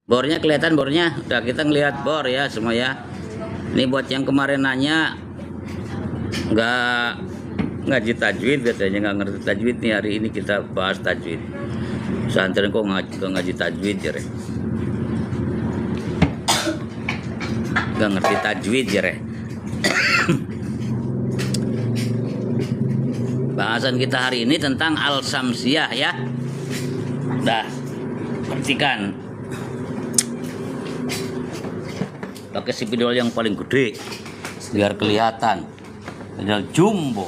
Bornya kelihatan, bornya udah kita ngelihat bor ya semua ya. Ini buat yang kemarin nanya nggak ngaji tajwid, katanya nggak ngerti tajwid nih, hari ini kita bahas tajwid. Santren kok ngaji tajwid ya, nggak ngerti tajwid ya. Bahasan kita hari ini tentang al-samsiyah ya. Dah, perhatikan. Pakai spidol yang paling gede biar kelihatan. Spidol jumbo.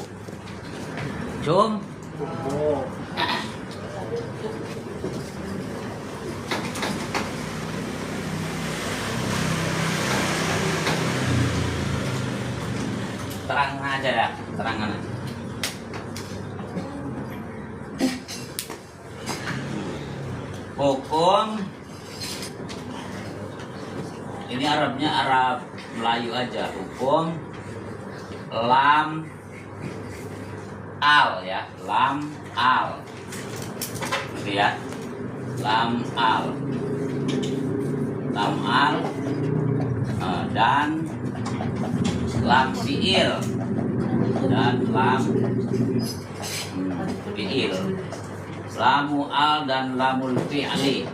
Terang aja ya, terangan aja. Hukum ini Arabnya Arab Melayu aja. Hukum lam al ya, lam al gitu ya, lam al dan lam fiil dan lam fiil, lamu al dan lamul fi'li.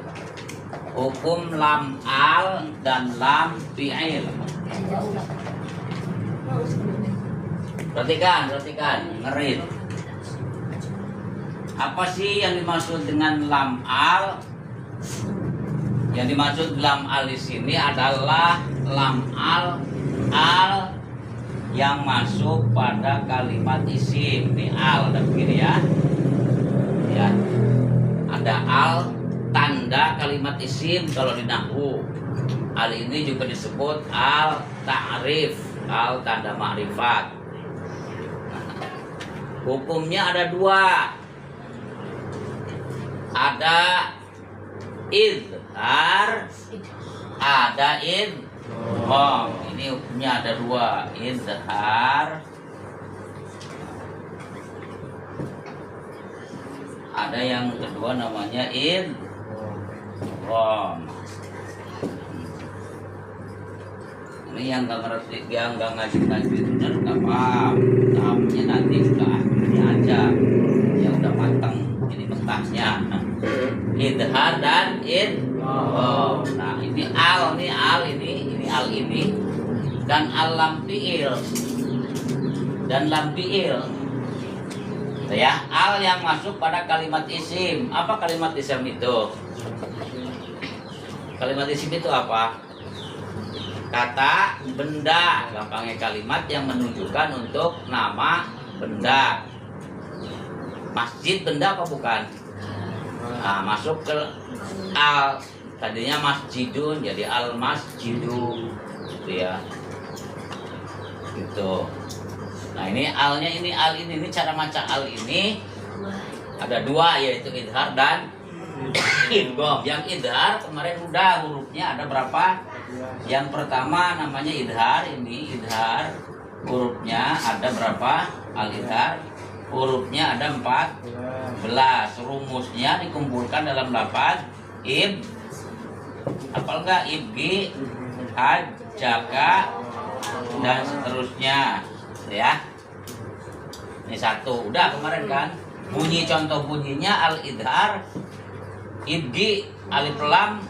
Hukum lam al dan lam fi'il. Perhatikan, ngerit. Apa sih yang dimaksud dengan lam al? Yang dimaksud lam al di sini adalah lam al yang masuk pada kalimat isim. Ini al, dan begini ya. Ya, ada al tanda kalimat isim kalau di nahwu. Al ini juga disebut al ta'rif, al tanda ma'rifat. Hukumnya ada dua. Ada izhar, ada idgham. Ini hukumnya ada dua, izhar, ada yang kedua namanya idgham. Ini yang nggak ngerti, yang nggak ngaji benar nggak paham. Tahunya nanti sudah ini aja yang udah matang, ini mentahnya. Idhar dan idgham. Nah ini al, ini al ini dan al lam fiil dan lam fiil. Ya, al yang masuk pada kalimat isim. Apa kalimat isim itu? Kalimat isim itu apa? Kata benda, gampangnya kalimat yang menunjukkan untuk nama benda. Masjid benda apa bukan? Nah, masuk ke al. Tadinya masjidun jadi al masjidu, gitu ya. Gitu. Nah ini alnya, ini al ini cara maca al ini ada dua, yaitu idhar dan idgham. Yang idhar kemarin udah hurufnya ada berapa? Yang pertama namanya idhar, ini idhar hurufnya ada berapa? Al idhar hurufnya ada 14. Rumusnya dikumpulkan dalam lafaz apal enggak? Ibgi, haj, jaka, dan seterusnya ya. Ini satu udah kemarin kan. Bunyi, contoh bunyinya al idhar, ibgi, alif lam,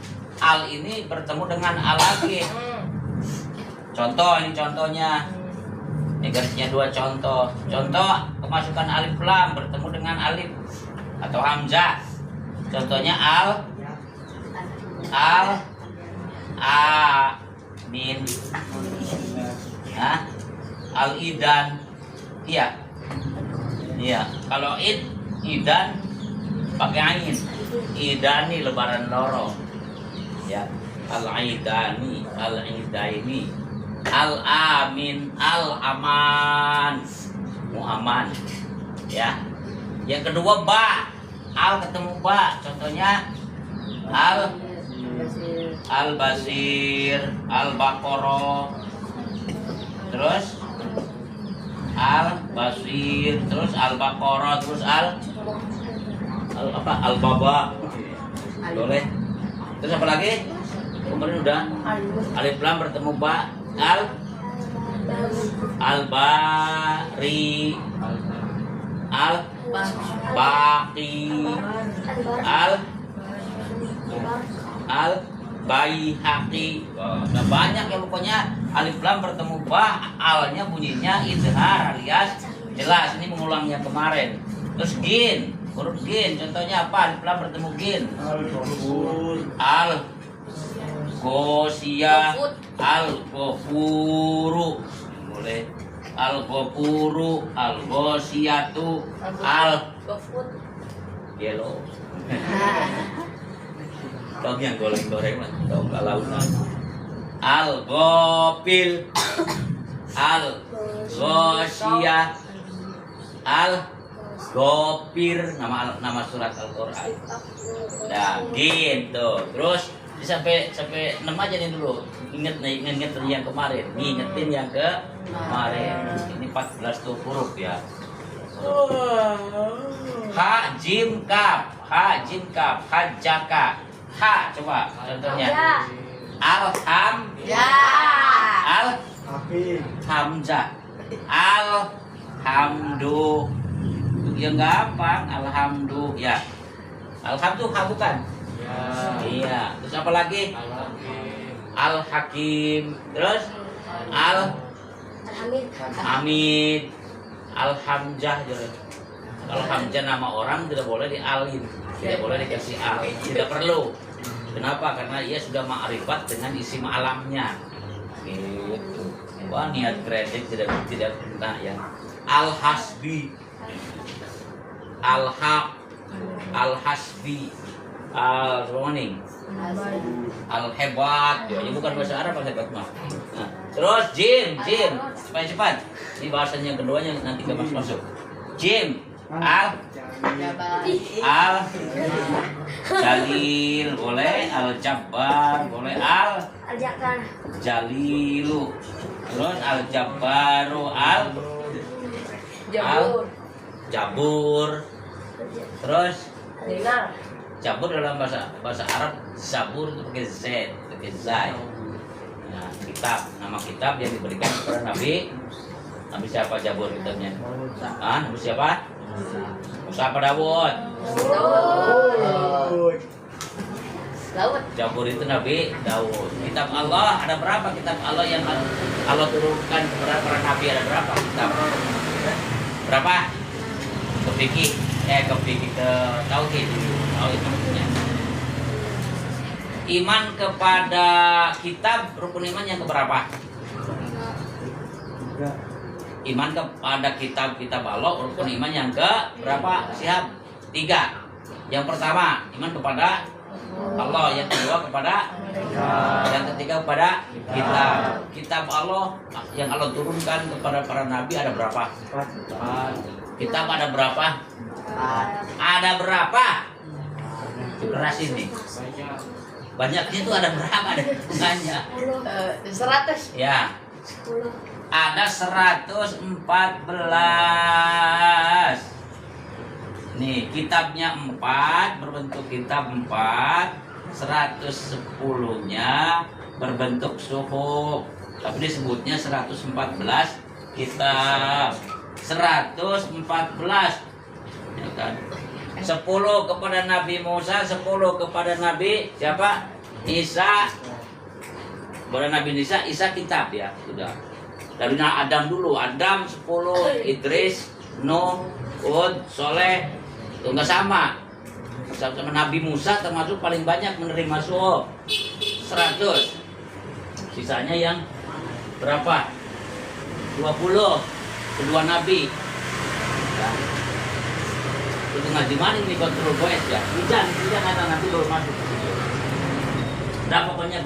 al ini bertemu dengan al lagi. Contoh, ini contohnya. Ini garisnya dua contoh. Contoh kemasukan alif lam bertemu dengan alif atau hamzah. Contohnya al min, al idan. Iya, kalau idan pakai ain. Idani lebaran loro. Ya, al idani, al idaini, al amin, al aman, muaman. Ya. Yang kedua ba, al ketemu ba. Contohnya al basir, al baqarah. Terus al basir, terus al baqarah, terus al baba. Boleh. Terus apa lagi? Kemarin udah. Alif lam bertemu ba. Al-bari, al-baqi, al-baihaqi. Nah, banyak ya pokoknya alif lam bertemu ba, alnya bunyinya idhar alias jelas. Ini mengulang yang kemarin. Terus gin, huruf gin, contohnya apa? Alif lam bertemu gin. Al-Ghosiyah, Al-Ghafuru, boleh. Al-Ghafuru, Al-Ghosiyatu, Yellow. Tau yang goreng-goreng lah, tau kalaunan. Al-Ghafil, Al-Ghosiyah, Al-Ghafir, nama surat Al-Qur'an. Nah, gitu. Terus sampai 6 aja nih dulu. Ingat yang kemarin. Ingetin yang kemarin. Ini 14 tuh huruf ya. Ha jim kaf, hajjaka. Ha coba contohnya. Hamzah. Alhamdu. Yang gampang alhamdu ya. Alhamdu bukan? Iya. Terus apa lagi? Al-Hakim. Terus Al-Hamid. Al-Hamzah. Al-Hamzah nama orang tidak boleh dialin, tidak boleh dikasih al, tidak perlu. Kenapa? Karena ia sudah ma'rifat dengan isim alamnya. Gitu. Wah, niat kredit tidak kena ya. Al-Hasbi. Al-Haq. Al-Hasbi. Al-Roning, Al-Hebat, ya bukan bahasa Arab Al-Hebat mah. Nah, terus Jim, cepat. Ini bahasanya yang keduanya nanti ke masuk. Jim, Jalil boleh, Al-Jabbar boleh, Jalilu, terus Al-Jabbaru, Jabur, terus Jabur dalam bahasa Arab, Zabur itu pakai Z, pakai Zai. Nah, nama kitab yang diberikan kepada Nabi siapa Jabur kitabnya? Nabi siapa? Musa apa Dawud? Jabur itu Nabi Dawud. Kitab Allah ada berapa kitab Allah yang Allah turunkan kepada para nabi, ada berapa kitab? Berapa? Ke tauhid maksudnya. Iman kepada kitab, rukun iman yang keberapa? Iman kepada kitab Allah, rukun iman yang keberapa? Siap? 3. Yang pertama iman kepada Allah, yang kedua kepada yang ketiga kepada kitab Allah yang Allah turunkan kepada para nabi ada berapa? Kitab ada berapa? Ada berapa? Jelasin nih. Banyaknya itu ada berapa? Ada banyak. 100. Ya. Ada 114. Nih, kitabnya 4, berbentuk kitab 4, 110-nya berbentuk suhuf. Tapi disebutnya 114 kitab. 114. Ya kan? 10 kepada Nabi Musa, 10 kepada Nabi siapa? Isa. Kepada Nabi Isa kitab ya, sudah. Dari Adam dulu, Adam 10, Idris, Nuh, Hud, Soleh, itu enggak sama. Sama Nabi Musa termasuk paling banyak menerima suhuf, 100. Sisanya yang berapa? 20 kedua Nabi. Ya. Itu ngaji mana ini kontrol goes ya? Hujan kata Nabi baru masuk. Nah pokoknya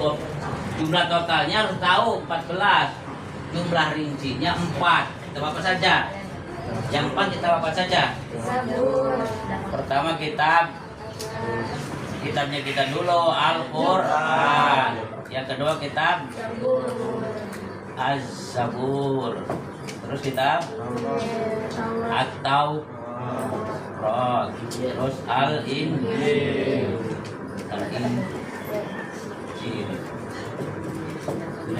jumlah totalnya harus tahu 14. Jumlah rincinya 4. Kita apa saja? Yang 4 kita apa saja? Pertama kitabnya kita dulu Al-Quran. Yang kedua kitab Az-Zabur. Terus kitab At-Taurat. Terus Al-Injil.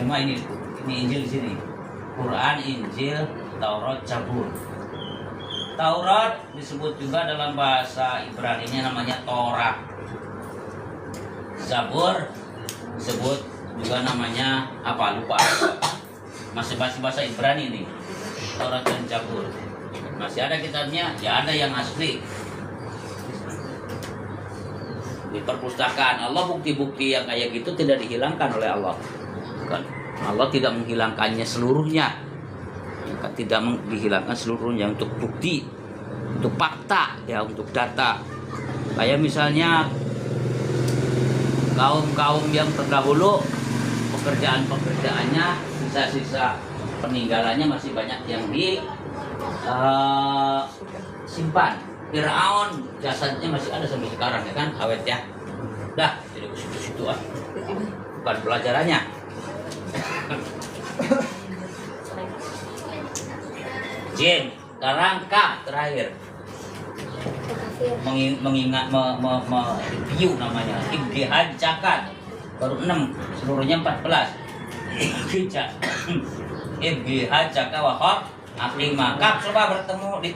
mah ini Injil di sini. Quran, Injil, Taurat, Zabur. Taurat disebut juga dalam bahasa Ibrani-nya namanya Torah. Zabur disebut juga namanya apa? Lupa. Masih bahasa Ibrani nih. Taurat dan Zabur. Masih ada kitabnya, ya ada yang asli. Di perpustakaan Allah bukti-bukti yang kayak gitu tidak dihilangkan oleh Allah. Kan Allah tidak menghilangkannya seluruhnya. Tidak dihilangkan seluruhnya untuk bukti, untuk fakta, ya untuk data. Kayak misalnya kaum-kaum yang terdahulu pekerjaannya sisa-sisa peninggalannya masih banyak yang simpan. Firaun jasadnya masih ada sampai sekarang ya kan, awet ya. Dah, tidak ke situ-situ ah. Bukan pelajarannya. Jin, sekarang Kaf terakhir. Mengingat review namanya. Ibtihad Cakat baru 6, seluruhnya 14. Ibtihad Cakat Wahab Aklimah. Kaf coba bertemu di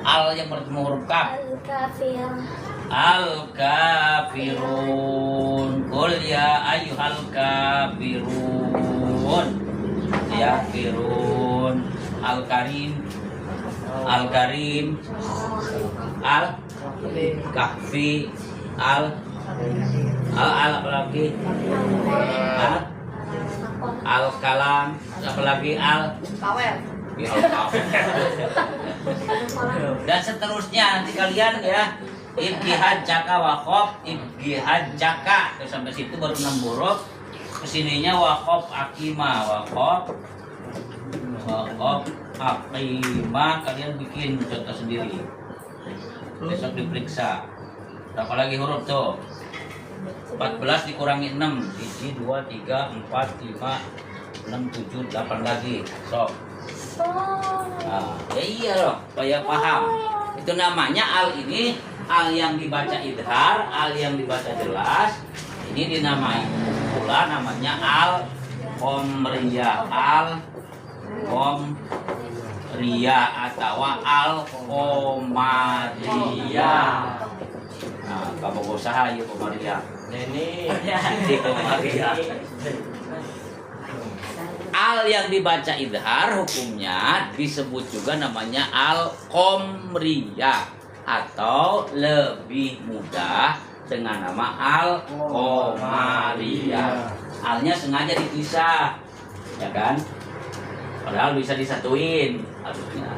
al yang bertemu huruf kaf. Al-kafirun. Qul ya ayyuhal kafirun. Ya firun. Al-karim. Al-karim. Al-kahfi. Apa lagi? Al-kalam. Apa lagi? Kawel. Dan seterusnya nanti kalian ya ibtihad caka wakof ibtihad caka sampai situ baru 6 huruf. Kesininya wakof akima wakof akima kalian bikin contoh sendiri, besok diperiksa. Berapa lagi huruf tuh? 14 dikurangi 6 1, 2, 3, 4, 5, 6, 7, 8 lagi. Nah, ya iya loh, supaya paham. Itu namanya al ini, al yang dibaca idhar, al yang dibaca jelas. Ini dinamai pula namanya al komriyah, al komriyah atau al komariyah. Nah, kamu usaha ya komariyah. Ini komariyah. Al yang dibaca idhar hukumnya disebut juga namanya al-komriyah atau lebih mudah dengan nama al-komariyah. Alnya sengaja dipisah, ya kan? Padahal bisa disatuin harusnya.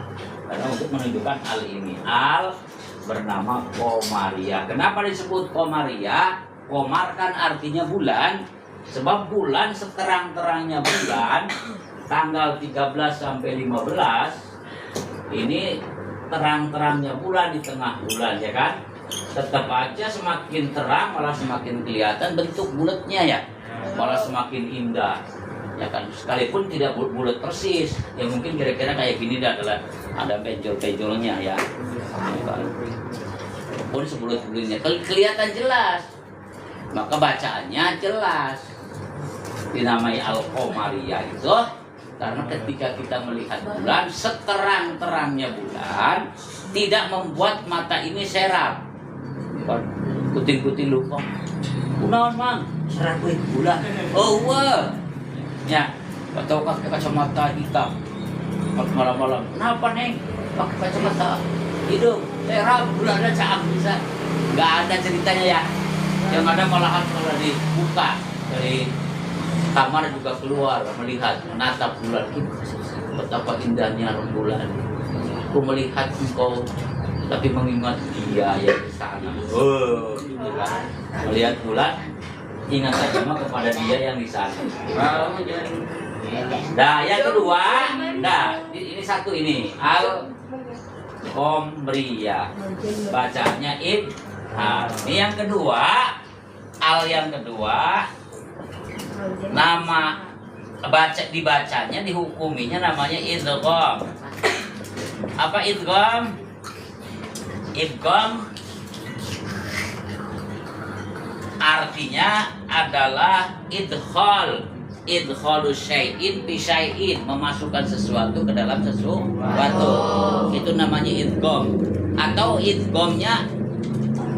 Karena untuk menunjukkan al ini, al bernama komariyah. Kenapa disebut komariyah? Komar kan artinya bulan. Sebab bulan seterang-terangnya bulan tanggal 13 sampai 15 ini terang-terangnya bulan di tengah bulan ya kan, tetap aja semakin terang malah semakin kelihatan bentuk bulatnya ya, malah semakin indah ya kan, sekalipun tidak bulat persis ya, mungkin kira-kira kayak gini adalah ada benjol-benjolnya ya pun sebulat-bulatnya kelihatan jelas, maka bacaannya jelas. Dinamai al-komariyah itu karena ketika kita melihat bulan seterang-terangnya bulan tidak membuat mata ini seram. Kuting-kuting lupa. Kunaon mang? Seram bulan. Oh wah. Ya, atau pakai kacamata hitam. Malam-malam. Kenapa neng? Pakai kacamata hidung. Seram bulannya caam bisa. Gak ada ceritanya ya. Yang ada malahan kalau dibuka dari kamar juga keluar melihat menatap bulan itu, betapa indahnya rembulan. Aku melihat engkau tapi mengingat dia yang di sana. Oh, gitu kan. Melihat bulan ingat saja kepada dia yang di sana. Nah, yang kedua, nah ini satu ini al komriyah, bacanya ibhar. Ini yang kedua, al yang kedua. Nama dibacanya dihukuminya namanya idgham. Apa idgham? Idgham artinya adalah idkhal idkhalu syai'in fi syai'in, memasukkan sesuatu ke dalam sesuatu. Itu namanya idgham. Atau idghamnya,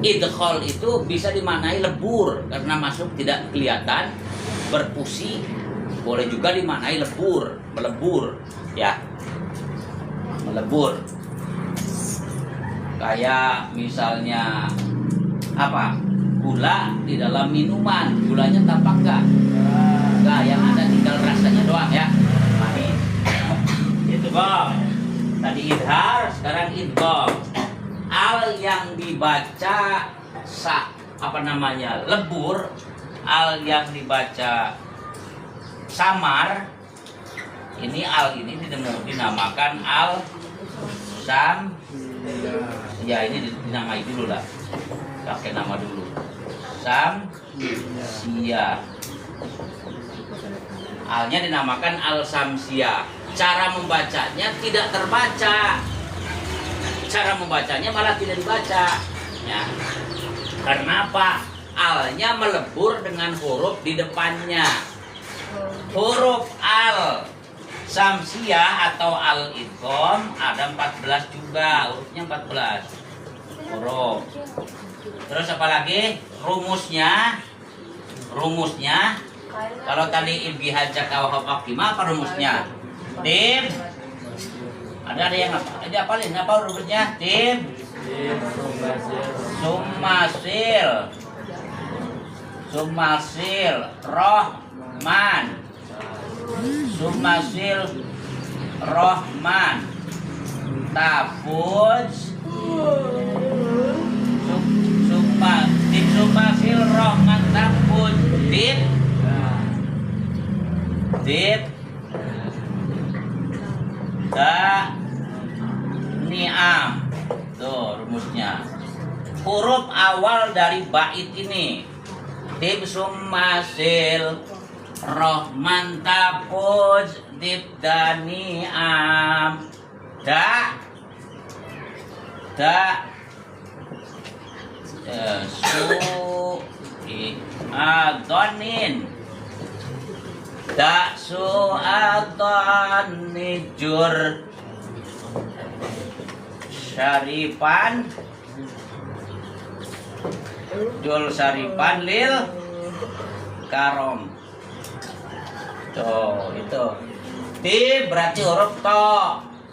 idkhal itu bisa dimaknai lebur karena masuk tidak kelihatan, berfusi. Boleh juga dimaknai lebur, melebur, ya. Melebur. Kayak misalnya apa? Gula di dalam minuman, gulanya tampak enggak? Enggak, yang ada tinggal rasanya doang ya. Manis. Itu bang. Tadi idhar, sekarang idgham. Al yang dibaca lebur, al yang dibaca samar. Ini al ini dinamakan al sam. Ya ini dinamai dulu lah. Pakai nama dulu. Samsia. Alnya dinamakan al samsia. Cara membacanya tidak terbaca. Cara membacanya malah tidak dibaca. Ya. Karena apa? Alnya melebur dengan huruf di depannya. Huruf al samsia atau al idgham ada 14 juga, hurufnya 14 huruf. Terus apa lagi? Rumusnya kalau tadi ibgi hajak awhab gimana apa rumusnya? Tim ada yang apa? Ada apa nih? Apa rumusnya? Tim Sumasil Rohman Tafuj Sumasil Rohman Tafuj Dip Da Ni'am. Tuh rumusnya. Huruf awal dari bait ini. Dip sumasil Rohman tafuj dip da ni'am. Su'adoni jur syarifan lil karom. Tuh itu ti berarti huruf to,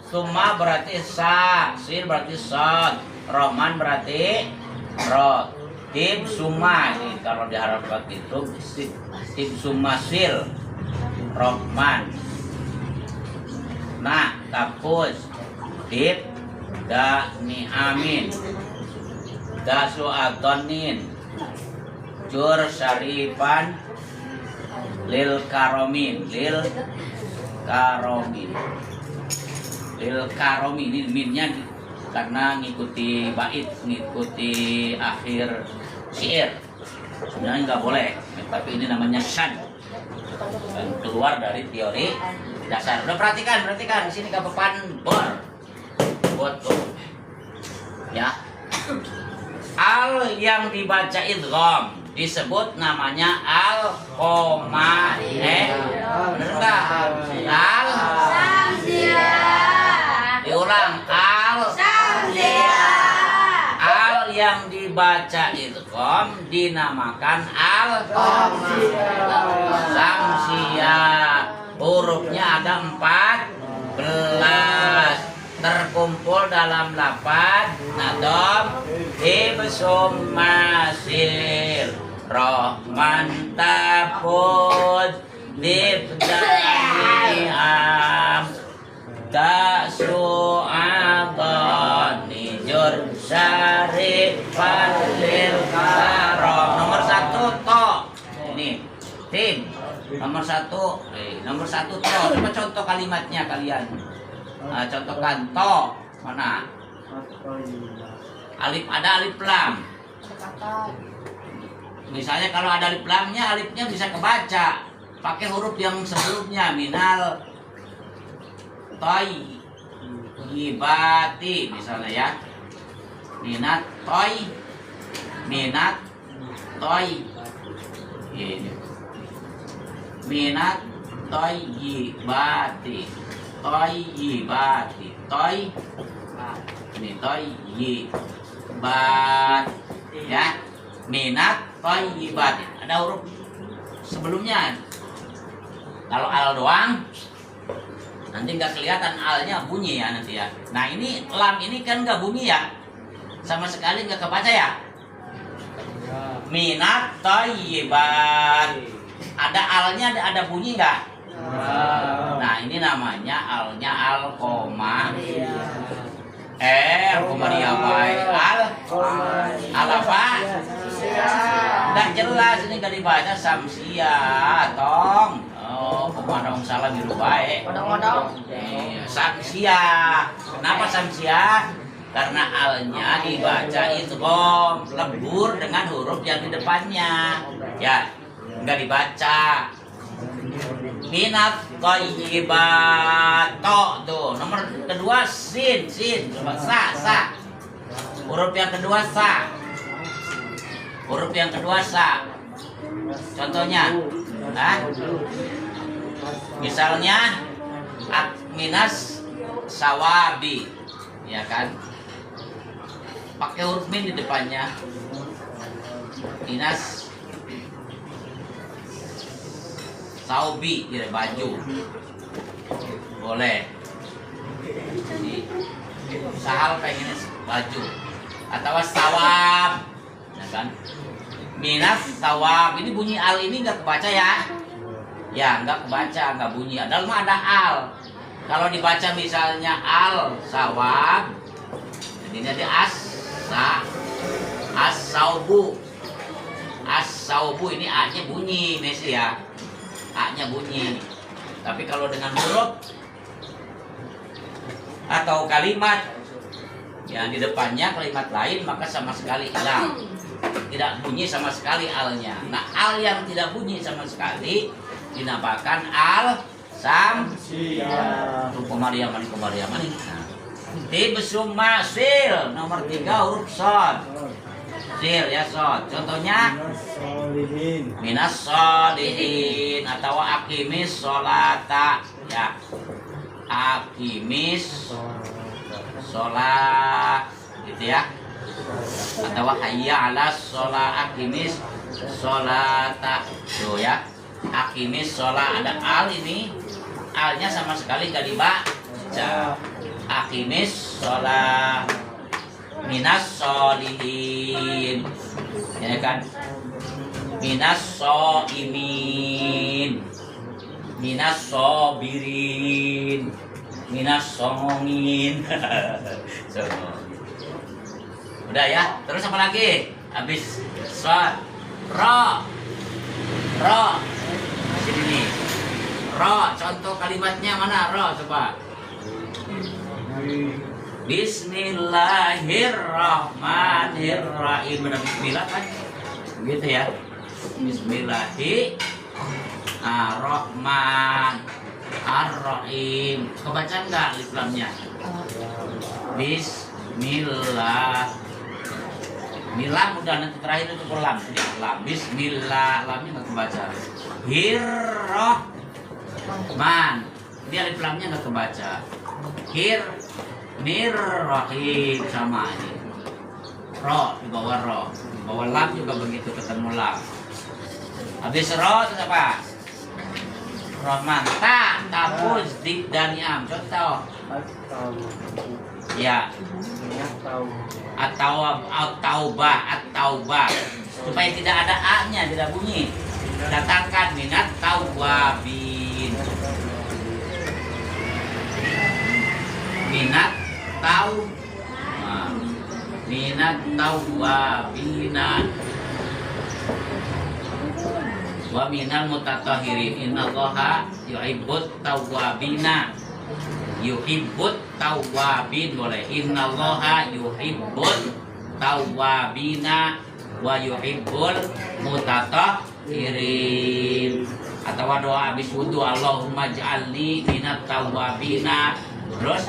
suma berarti sa, sil berarti sod, roman berarti ro. Tim suma ini kalau diharapkan itu tim suma sil rohman. Nah tapus tip da ni'amin da su'atonin jur syarifan lil karomin ini minnya karena ngikuti bait, ngikuti akhir syair. Sebenarnya nggak boleh, tapi ini namanya syad, keluar dari teori dasar. Udah perhatikan di sini kapan buat ya. Al yang dibaca idgham disebut namanya al koma. Bener nggak? Al samsia. Diulang, al samsia. Al yang dibaca idgham dinamakan al samsia. Hurufnya ada 14 terkumpul dalam lafaz nadom ibsum masil rohman tapud dibdaniam ta'su'adani jur syarifan lil karom. Nomor 1 to. Ini tim nomor 1 to. Coba contoh kalimatnya kalian. Nah, contohkan to mana? Alif, ada alif lam. Misalnya kalau ada alif lamnya, alifnya bisa kebaca pakai huruf yang sebelumnya. Minal toy ibati misalnya ya. Minat toy ini. Minat Thayyibati. Thayyibati. Ini thayyibat. Ya. Minat thayyibat. Ada huruf sebelumnya. Kalau al doang nanti nggak kelihatan alnya bunyi ya nanti ya. Nah ini lam ini kan nggak bunyi ya, sama sekali nggak kebaca ya. Minat thayyibat. Ada alnya, ada bunyi nggak? Nah ini namanya alnya al koma. Komaria baik. Al apa? Nggak jelas ini nggak dibaca samsia tong. Oh, pemadong salah biru baik. Samsia. Kenapa samsia? Karena alnya dibaca idgham, lebur dengan huruf yang di depannya. Ya, nggak dibaca. Minat thayyibat. Tuh, nomor kedua sin. Coba sa. Huruf yang kedua sa. Huruf yang kedua sa. Contohnya, misalnya minas sawabi, ya kan? Pakai huruf min di depannya. Minas saubi, ya baju. Boleh. Jadi sahal pengen baju atau sawab, ya kan? Minas sawab, ini bunyi al ini nggak kebaca ya? Ya nggak kebaca, nggak bunyi. Dalam ada al. Kalau dibaca misalnya al sawab, jadi ada as-saubu. As-saubu ini a-nya bunyi, Messi ya. A-nya bunyi. Tapi kalau dengan huruf atau kalimat yang di depannya kalimat lain maka sama sekali hilang. Tidak bunyi sama sekali alnya. Nah, al yang tidak bunyi sama sekali dinamakan al samsia. Komariamani. Nah. Tibsum masil nomor 3 huruf shad. Sil ya shad. Contohnya minas sholihin atau aqimis sholata ya. Aqimis sholat gitu ya. Atau hayya 'alas sholat, aqimis sholata. Tuh ya. Aqimis sholat, ada al ini. Alnya sama sekali gak dibaca. Aqimis sholat. Minas sholihin, ya kan? Minas shoimin, minas sobirin, minas songongin. Udah ya, terus apa lagi? Habis shod, ro. Sini nih, ro. Contoh kalimatnya mana ro? Coba. Bismillahirrahmanirrahim. Benar bismillah kan? Begitu ya. Bismillahirrahmanirrahim. Kebaca enggak alif lamnya? Bismillah. Milam udah nanti terakhir itu lam. Lam. Bismillah. Lamnya enggak kebaca. Hirrahman. Ini alif lamnya enggak kebaca. Nirrahim sama ini. Ro di bawah ro, di bawah lam juga begitu ketemu lam. Habis ro itu apa? Rahman. Tapuz dik dan yam. Contoh. Ya. At-taubah. Supaya tidak ada a-nya, tidak bunyi. Datangkan minat tawabin. Minat tawabina wa minal mutatahhirin. Innallaha yuhibbut tawabina. Yuhibbut tawabin boleh. Innallaha yuhibbut tawabina wa yuhibbul mutatahhirin. Atau doa habis wudu, Allahumma ja'alni minat tawabina. Terus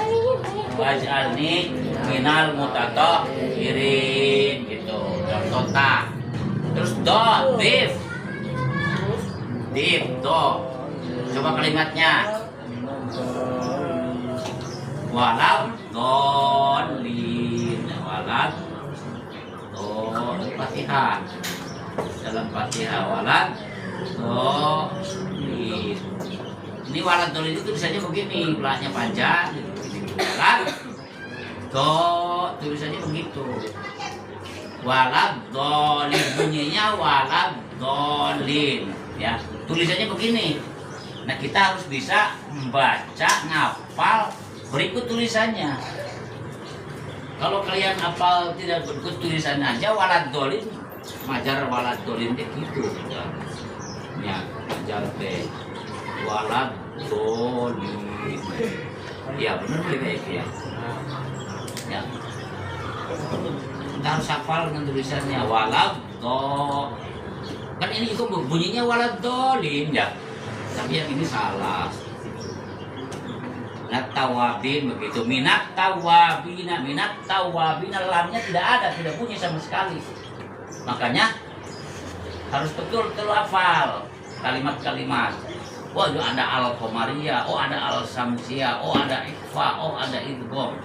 waj'alni minal mutatahhirin gitu. Contoh ta. Terus do, dif do. Coba kalimatnya. Walad dolin. Walad Fatihah. Dalam Fatihah walad dolin. Ini walad dolin itu tulisannya begini, belahnya panjang. Walad tulisannya begitu. Walad dolin, bunyinya walad dolin, ya. Tulisannya begini. Nah, kita harus bisa membaca, ngapal berikut tulisannya. Kalau kalian hafal tidak berikut tulisannya aja, walad dolin, majar walad dolin deh gitu. Ya, majar deh walad dolin. Ya, benar kayak gitu ya. Ya. Kita harus hafal dengan tulisannya walad do. Kan ini juga bunyinya walad dolin ya. Tapi yang ini salah. Minat tawabin begitu. Minat tawabina lamnya tidak ada, tidak bunyi sama sekali. Makanya harus betul-betul hafal kalimat-kalimat. Oh, ada al-qamariyah, oh ada al-samsiyah, oh ada ikhfa, oh ada idgham.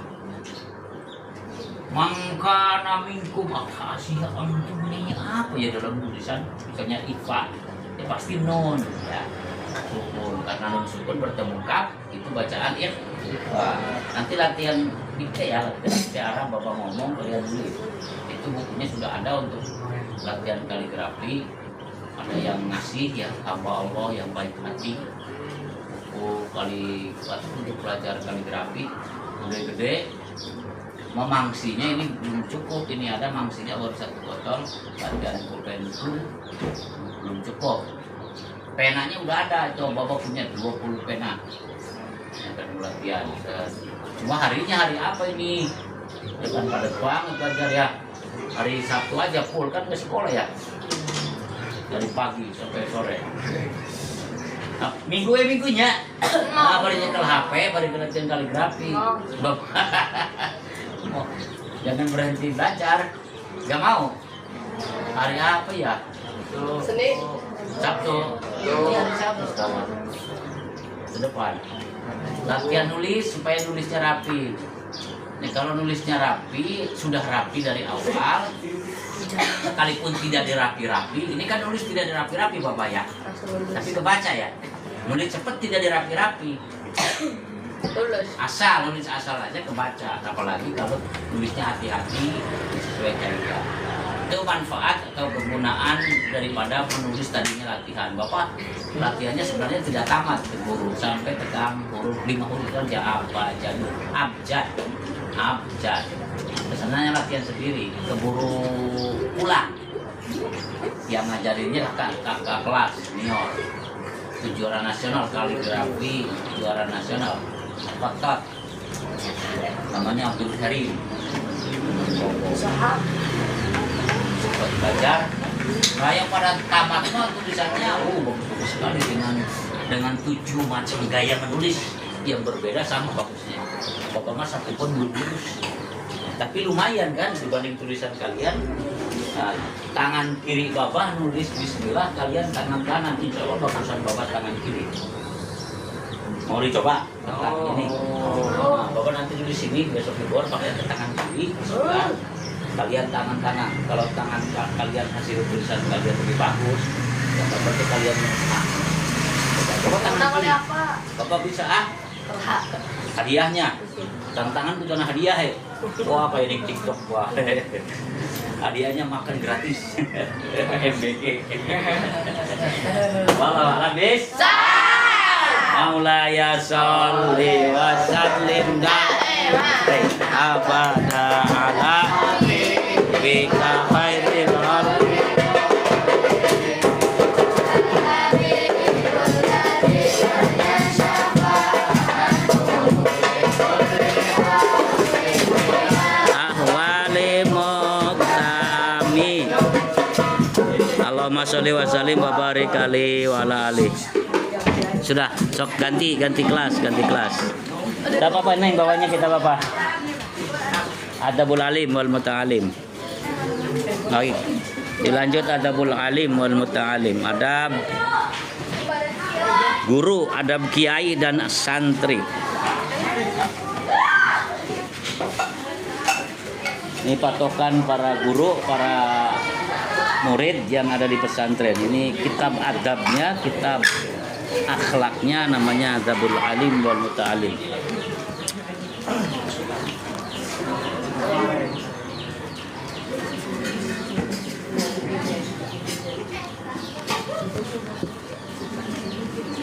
Mangkana minkum akhasia antum bunyinya apa ya dalam tulisan? Misalnya ikhfa, ya pasti nun ya. Sukun, karena nun sukun bertemu kaf itu bacaan ikhfa. Nanti latihan dikte ya, latihan dikte Arab Bapak ngomong kalian dulu. Itu bukunya sudah ada untuk latihan kaligrafi. Ada yang ngasih ya, hamba Allah yang baik hati. Buku kaligrafi untuk pelajar kaligrafi gede-gede. Memangsinya ini belum cukup, ini ada mangsinya baru 1 botol, latihan pulpen itu belum cukup. Penanya udah ada, itu Bapak punya 20 pena yang akan latihan. Cuma harinya hari apa ini? Depan padat banget belajar ya. Hari Sabtu aja full, kan ke sekolah ya, dari pagi sampai sore. Nah, minggunya baru nyetel HP, baru latihan kaligrafi. Oh, jangan berhenti belajar. Gak mau. Hari apa ya? Senin. Sabtu. Ini hari Sabtu sekarang. Ke depan. Latihan nulis supaya nulisnya rapi. Nih kalau nulisnya rapi, sudah rapi dari awal. Sekalipun tidak dirapi-rapi, ini kan nulis tidak dirapi-rapi Bapak ya. Tapi kebaca ya. Nulis cepat tidak dirapi-rapi. Nulis asal aja kebaca, apalagi kalau nulisnya hati-hati sesuai kaidah. Itu manfaat atau kegunaan daripada menulis tadinya latihan. Bapak latihannya sebenarnya tidak tamat keburu sampai tegang huruf 5 huruf saja apa aja abjad. Kesananya latihan sendiri, keburu pulang. Yang ngajarinnya kakak kelas senior. Itu juara nasional kaligrafi, juara nasional. Kotot namanya Abdul Karim. Buat belajar. Nah yang pada tamatnya tulisannya bagus sekali dengan 7 macam gaya menulis yang berbeda sama bagusnya. Pokoknya satu pun lurus. Tapi lumayan kan dibanding tulisan kalian. Nah, tangan kiri Bapak nulis bismillah, kalian tangan kanan, insya Allah bagusan Bapak tangan kiri. Mau dicoba ini. Nah, Bapak nanti di sini besok di luar pakai tangan kiri, bismillah. Kalian tangan kanan. Kalau tangan kalian hasil tulisan kalian lebih bagus, ya berarti kalian coba tangan kiri. Bapak bisa hadiahnya. Tangan itu jangan hadiah ya. Wah apa ini TikTok wah. Hadiahnya makan gratis. MBG. Wala habis. Maulaya sholli wa sallim abada ala bika khairil ardi. Allahumma sholli wa sallim wa barik alaihi wa ala alihi. Sudah, sok ganti kelas. Ada apa Neng bawahnya kita Bapak? Adabul alim wal muta'alim. Oke. Dilanjut adabul alim wal muta'alim. Adab guru, adab kiai dan santri. Ini patokan para guru, para murid yang ada di pesantren. Ini kitab adabnya, kitab akhlaknya namanya Adabul Alim wal Muta'alim.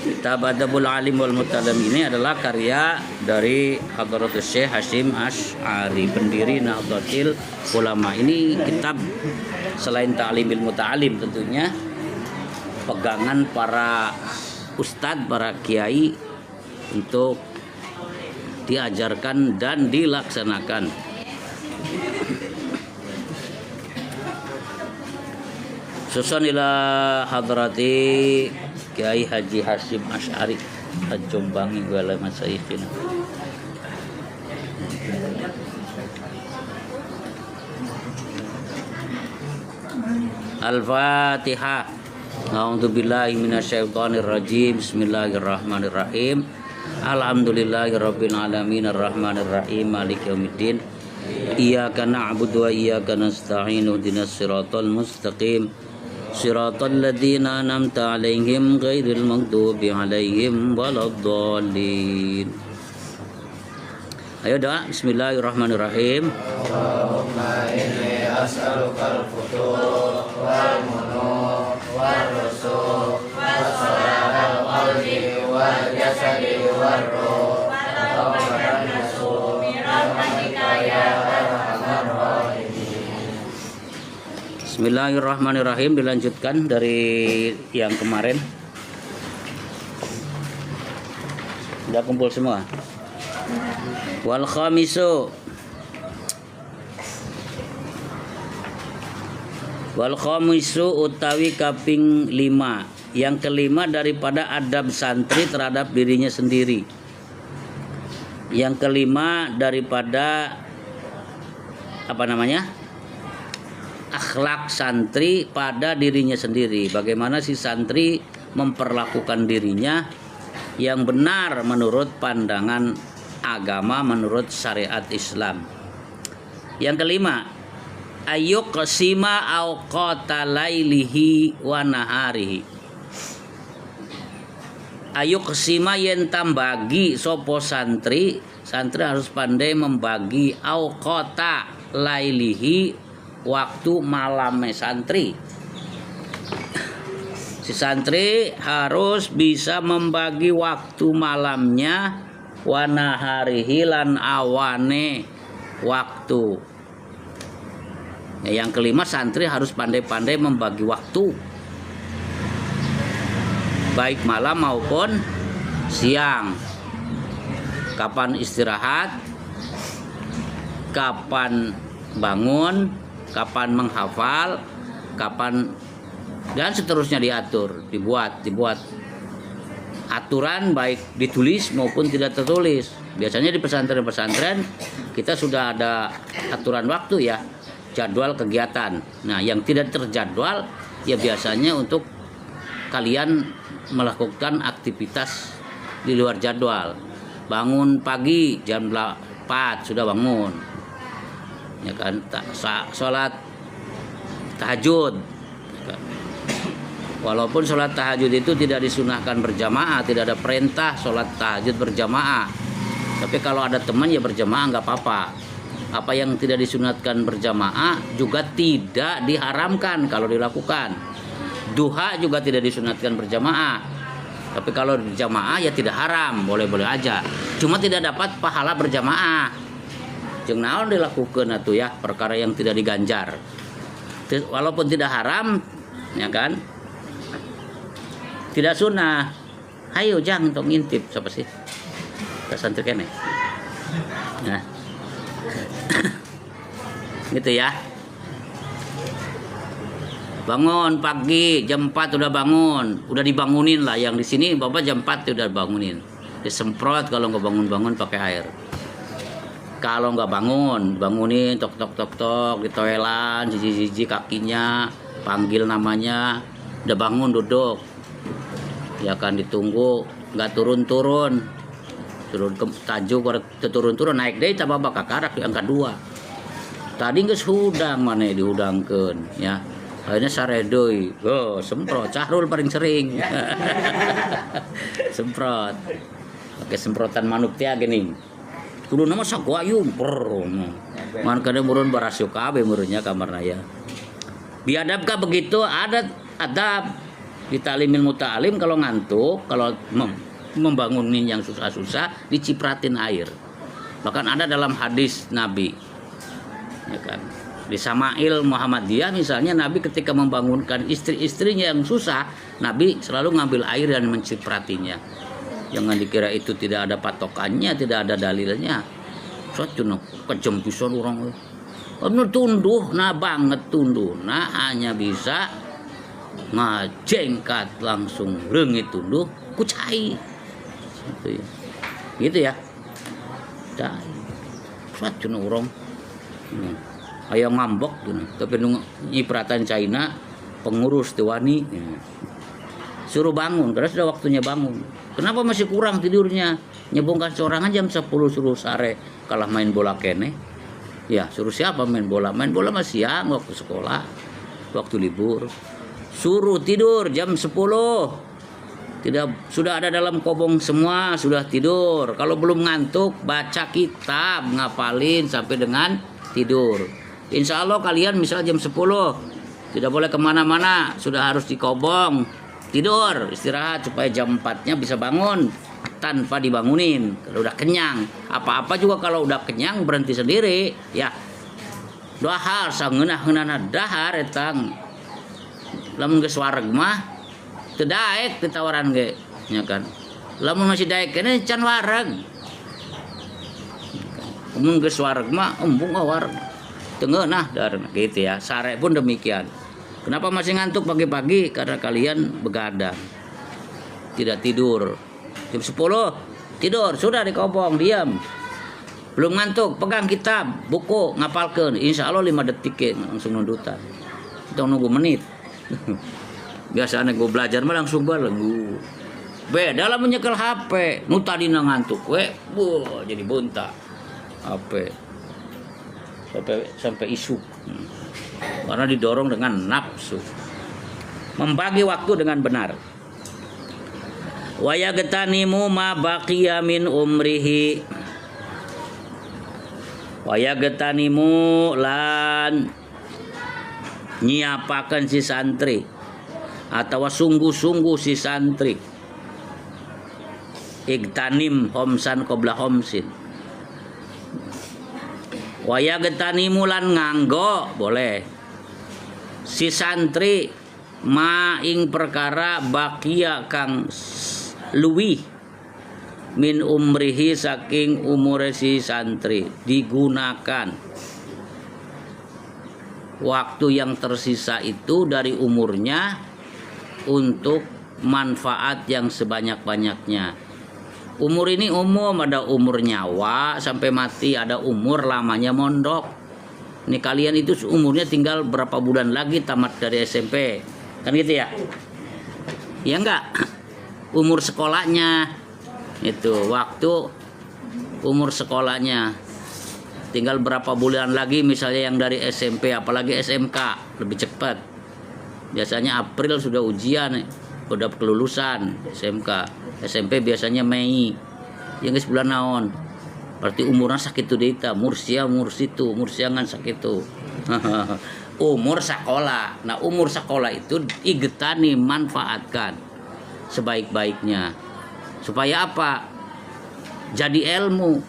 Kitab Adabul Alim wal Muta'alim ini adalah karya dari Hadratus Syekh Hasyim Asy'ari, pendiri Nahdlatul Ulama. Ini kitab selain Ta'limil Muta'alim tentunya pegangan para ustadz, para kiai untuk diajarkan dan dilaksanakan. Susun ila hadrati Kiai Haji Hasyim Asy'ari Al-Jombangi wala masayikhina. Al-Fatihah. A'udzu billahi minasyaitonir rajim. Bismillahirrahmanirrahim. Alhamdulillahirabbil alamin arrahmanir rahim maliki yaumiddin. Iyyaka na'budu wa iyyaka nasta'in ihdinas siratal mustaqim. Siratal ladzina an'amta 'alaihim ghairil maghdubi 'alaihim waladdallin. Ayo doa. Bismillahirrahmanirrahim. Allahumma inni as'alukal futuh wal munur wal rusuk wassalahal qalbi wal jasadi wal ruh wa tawbatan nasuh birahmatika ya arhamar rahimin. Bismillahirrahmanirrahim. Dilanjutkan dari yang kemarin. Sudah kumpul semua. Wal khamisu. Wal khamisu utawi kaping 5. Yang kelima daripada adab santri terhadap dirinya sendiri. Yang kelima daripada akhlak santri pada dirinya sendiri. Bagaimana si santri memperlakukan dirinya yang benar menurut pandangan agama, menurut syariat Islam. Yang kelima, ayuk qasima awqata lailihi wa naharihi. Ayuk qasima yen tambagi sopo santri harus pandai membagi awqata lailihi, waktu malamnya santri. Si santri harus bisa membagi waktu malamnya, wanaharihi lan awane waktu. Yang kelima, santri harus pandai-pandai membagi waktu, baik malam maupun siang. Kapan istirahat, kapan bangun, kapan menghafal, kapan, dan seterusnya diatur, dibuat aturan baik ditulis maupun tidak tertulis. Biasanya di pesantren-pesantren kita sudah ada aturan waktu ya, jadwal kegiatan. Nah, yang tidak terjadwal ya biasanya untuk kalian melakukan aktivitas di luar jadwal. Bangun pagi jam 4 sudah bangun. Ya kan, sholat tahajud. Walaupun sholat tahajud itu tidak disunahkan berjamaah, tidak ada perintah sholat tahajud berjamaah. Tapi kalau ada teman ya berjamaah nggak apa-apa. Apa yang tidak disunatkan berjamaah juga tidak diharamkan kalau dilakukan. Duha juga tidak disunatkan berjamaah. Tapi kalau berjamaah ya tidak haram, boleh-boleh aja. Cuma tidak dapat pahala berjamaah. Jeung naon dilakukan atuh ya, perkara yang tidak diganjar. Walaupun tidak haram, ya kan? Tidak sunnah. Hayo jang untuk ngintip siapa sih? Santri kene. Nah. Gitu ya. Bangun pagi jam 4 udah bangun, udah dibangunin lah. Yang di sini Bapak jam 4 udah bangunin. Disemprot kalau nggak bangun-bangun pakai air. Kalau nggak bangunin tok ditoelan, jiji kakinya, panggil namanya, udah bangun duduk. Ya kan ditunggu nggak turun-turun, turun ke tajuk turun-turun naik deh tambah kakarak di angka 2. Tadi nggak hudang mana dihudangkan ya, akhirnya saredoy semprot cahrul paling sering semprot pakai semprotan manuk tia gini kudu nama sakuayung man kada murun barasyo kabe murunnya kamar naya biadab begitu ada adab di talimil muta'alim. Kalau ngantuk, kalau membangunin yang susah-susah dicipratin air. Bahkan ada dalam hadis Nabi ya kan, di Sama'il Muhammadiyah misalnya, Nabi ketika membangunkan istri-istrinya yang susah, Nabi selalu ngambil air dan mencipratinya. Jangan dikira itu tidak ada patokannya, tidak ada dalilnya. Suatu kejem pisan orang tunduh, nah banget tunduh, nah hanya bisa ngajengkat langsung reungit tunduh kucai gitu ya dah suatu orang aya ngambek tapi nyipratan China pengurus Tiwani suruh bangun karena sudah waktunya bangun. Kenapa masih kurang tidurnya? Nyebongkan seorangan jam 10 suruh sare kalah main bola kene. Ya suruh siapa main bola? Main bola masih siang waktu sekolah, waktu libur. Suruh tidur jam 10. Sudah ada dalam kobong semua, sudah tidur. Kalau belum ngantuk, baca kitab, ngapalin sampai dengan tidur. Insya Allah kalian misal jam 10 tidak boleh kemana-mana, sudah harus di kobong. Tidur, istirahat supaya jam 4-nya bisa bangun tanpa dibangunin. Kalau udah kenyang, apa-apa juga kalau udah kenyang berhenti sendiri. Ya, dahar sangeunah-ngeunana dahar etang. Lamun geus wareg mah teu daek ditawaran ge nya kan. Lamun masih daek kene can wareg. Mun geus wareg mah embung wareg. Teu ngeunah dahar gitu ya. Sare pun demikian. Kenapa masih ngantuk pagi-pagi? Karena kalian begadang. Tidak tidur. Jam 10 tidur, sudah di kobong, diam. Belum ngantuk, pegang kitab, buku, ngapalkeun. Insya Allah 5 detik langsung nundutan. Kita nunggu menit. Biasanya gue belajar mah langsung balenggu. Beda lah menyekel HP. Nu tadina ngantuk jadi bontak HP. Sampai isuk. Karena didorong dengan nafsu. Membagi waktu dengan benar. Wa yagtanimu ma baqiya min umrihi. Wa yagtanimu lan nyiapakan si santri atau sungguh-sungguh si santri. Igtanim homsan qabla homsin. Waya getani mulan nganggo boleh si santri maing perkara bakia kang luwih min umrihi saking umure si santri, digunakan waktu yang tersisa itu dari umurnya untuk manfaat yang sebanyak-banyaknya. Umur ini umum, ada umur nyawa sampai mati, ada umur lamanya mondok. Ini kalian itu umurnya tinggal berapa bulan lagi tamat dari SMP, kan gitu ya? Ya enggak? Umur sekolahnya itu waktu umur sekolahnya tinggal berapa bulan lagi, misalnya yang dari SMP apalagi SMK lebih cepat. Biasanya April sudah ujian, udah kelulusan SMK. SMP biasanya Mei, yang guys bulan naon. Berarti umurnya sakit tuh deita, mursia mursitu, mursiangan sakit tuh. Umur sekolah. Nah, umur sekolah itu igetani manfaatkan sebaik-baiknya. Supaya apa? Jadi ilmu.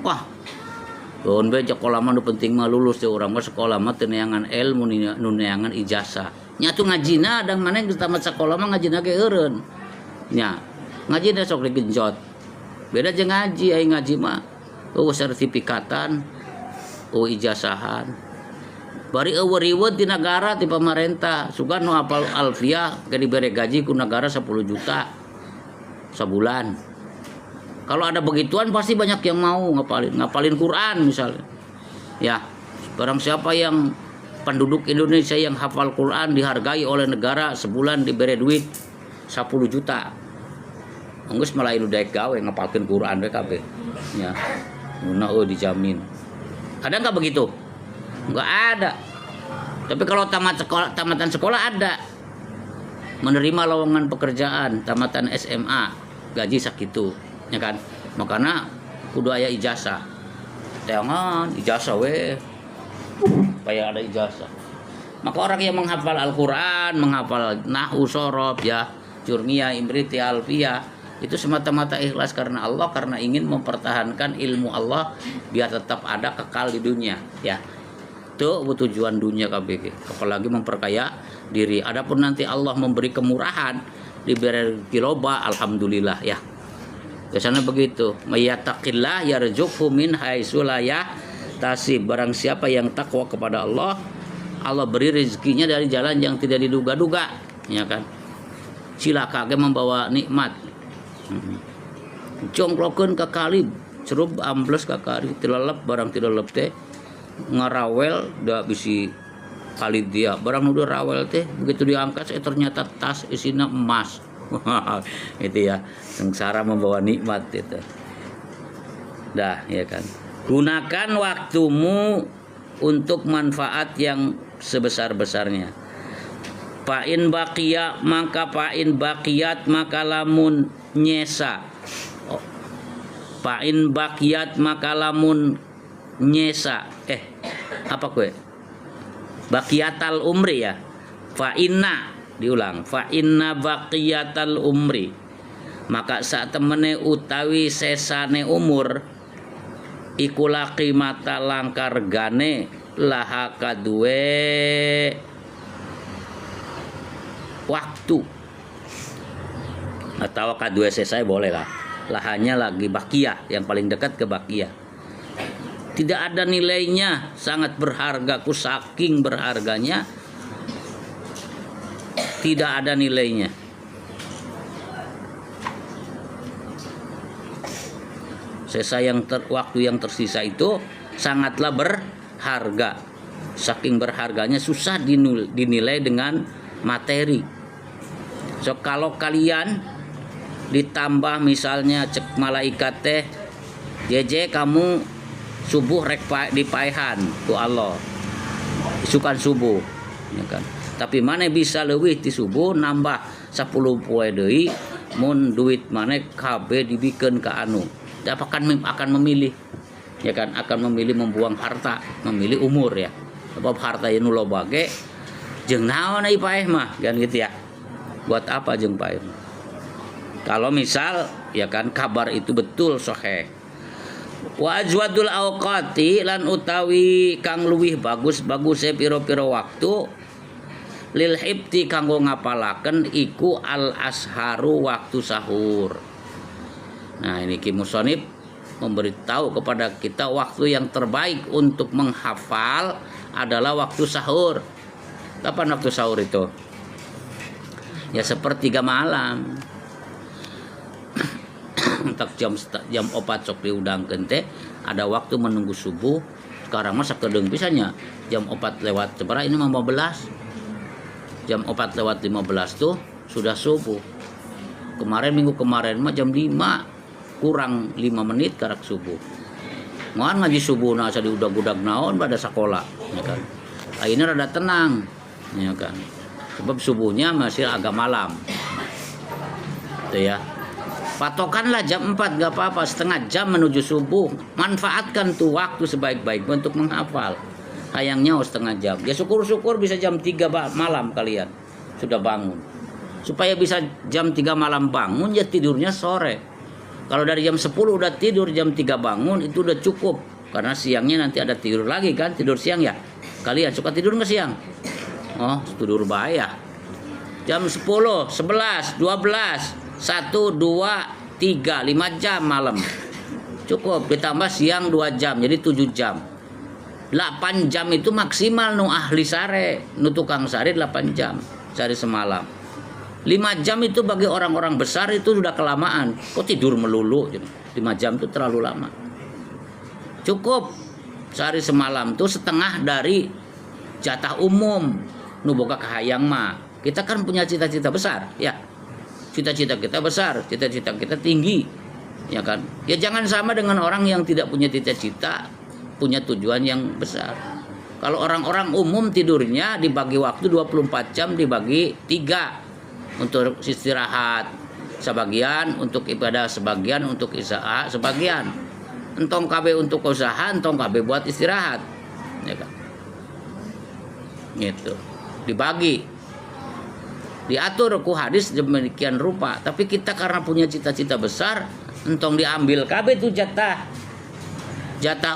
Wah, don beja sekolah mah penting mah lulus teh urang mah sekolah mah teu neangan ilmu nu neangan ijazah. Nya tuh ngajina adang maneh geus tamat sekolah mah ngajina ge eureun. Nya, ngaji dah sok digenjot. Beda jeung ngaji, ai ngaji mah sertifikatan, ijazahan. Bari eueuh-eueuh di negara ti pamarentah, sugan nu apal alfiah ge dibere gaji ku negara 10 juta sebulan. Kalau ada begituan pasti banyak yang mau ngapalin Quran misalnya. Ya, barang siapa yang penduduk Indonesia yang hafal Quran dihargai oleh negara sebulan diberi duit 10 juta. Enggeus malah nu daek gawe ngapalkeun Quran we kabeh. Ya. Munah dijamin. Ada enggak begitu? Enggak ada. Tapi kalau tamatan sekolah ada. Menerima lowongan pekerjaan, tamatan SMA, gaji sakitu, ya kan? Makanya kudu aya ijazah. Jangan ijazah we. Supaya ada ijazah. Maka orang yang menghafal Al-Qur'an, menghafal nahwu, shorof, ya, jurmiyah, imriti, alfiyah, itu semata-mata ikhlas karena Allah, karena ingin mempertahankan ilmu Allah biar tetap ada kekal di dunia, ya. Itu tujuan dunia KBG, apalagi memperkaya diri. Adapun nanti Allah memberi kemurahan, diberi kiloba, alhamdulillah, ya. Biasanya begitu. Mayyataqillah yarzuqhu min haitsu la yahtasib. Barang siapa yang takwa kepada Allah, Allah beri rezekinya dari jalan yang tidak diduga-duga, ya kan. Cilaka ge membawa nikmat. Congklokeun ka kali, cerup ambles ka kali, tilelep barang tilelep teh ngarawel da bisi kali dia. Barang udah rawel teh begitu diangkat ternyata tas isinya emas. Itu ya, sengsara membawa nikmat itu. Dah, ya kan. Gunakan waktumu untuk manfaat yang sebesar-besarnya. Fa'in baqiyat maka lamun nyesa. Fa'in baqiyat maka lamun nyesa. Apa kue? Baqiyatal umri ya. Fa'inna, diulang. Fa'inna baqiyatal umri. Maka saat temene utawi sesane umur iku laki mata langkar gane laha kadue waktu atau kadue selesai boleh lah. Lahannya lagi bakiyah, yang paling dekat ke bakiyah. Tidak ada nilainya, sangat berharga, saking berharganya tidak ada nilainya. Sisa waktu yang tersisa itu sangatlah berharga. Saking berharganya susah dinilai dengan materi. So kalau kalian ditambah misalnya cek malaikat teh, JJ kamu subuh rek dipaehan ku Allah. Isukan subuh, ya kan. Tapi mana bisa leuwih ti subuh nambah 10 poe deui mun duit mana KB dibikeun ka anu. Dia akan memilih, ya kan, akan memilih membuang harta, memilih umur ya. Sebab harta yang nu loba ge jeung naon ai paeh mah, kan gitu ya. Buat apa jeung paeh? Kalau misal ya kan kabar itu betul sahih. Wa ajwadul awqati lan utawi kang luwih bagus-bagus piro-piro waktu lil hibti kanggo ngapalaken iku al asharu waktu sahur. Nah ini Ki Musonib memberitahu kepada kita waktu yang terbaik untuk menghafal adalah waktu sahur. Kapan waktu sahur itu? Ya sepertiga malam. Tak jam 4 sok diudangkeun teh ada waktu menunggu subuh. Sekarang mah sakedeung pisannya jam 4 lewat seberapa ini 15. Jam 4 lewat 15 tuh sudah subuh. Minggu kemarin mah jam 5 kurang 5 menit karak subuh. Moan ngaji subuh asa diudag-udag naon pada sekolah, ya kan. Akhirnya rada tenang, ya kan. Sebab subuhnya masih agak malam. Itu ya. Patokanlah jam 4 gak apa-apa, setengah jam menuju subuh. Manfaatkan tuh waktu sebaik-baiknya untuk menghafal. Hayangnya setengah jam. Ya syukur-syukur bisa jam 3 malam kalian sudah bangun. Supaya bisa jam 3 malam bangun, ya tidurnya sore. Kalau dari jam 10 udah tidur, jam 3 bangun itu udah cukup. Karena siangnya nanti ada tidur lagi kan, tidur siang ya. Kalian suka tidur nggak siang? Oh, tidur bahaya. Jam 10, 11, 12, 1, 2, 3, 5 jam malam. Cukup, ditambah siang 2 jam, jadi 7 jam. 8 jam itu maksimal nu ahli sare, nu tukang sare 8 jam sehari semalam. 5 jam itu bagi orang-orang besar itu sudah kelamaan. Kok tidur melulu? 5 jam itu terlalu lama. Cukup sehari semalam itu setengah dari jatah umum. Nu boga kahayang mah. Kita kan punya cita-cita besar, ya. cita-cita kita besar, cita-cita kita tinggi, ya kan? Ya jangan sama dengan orang yang tidak punya cita-cita, punya tujuan yang besar. Kalau orang-orang umum tidurnya dibagi waktu 24 jam dibagi 3 untuk istirahat, sebagian untuk ibadah, sebagian untuk usaha, sebagian entong KB untuk usaha, entong KB buat istirahat, ya kan? Gitu. Dibagi, diatur ku hadis demikian rupa. Tapi kita karena punya cita-cita besar, entong diambil KB itu jatah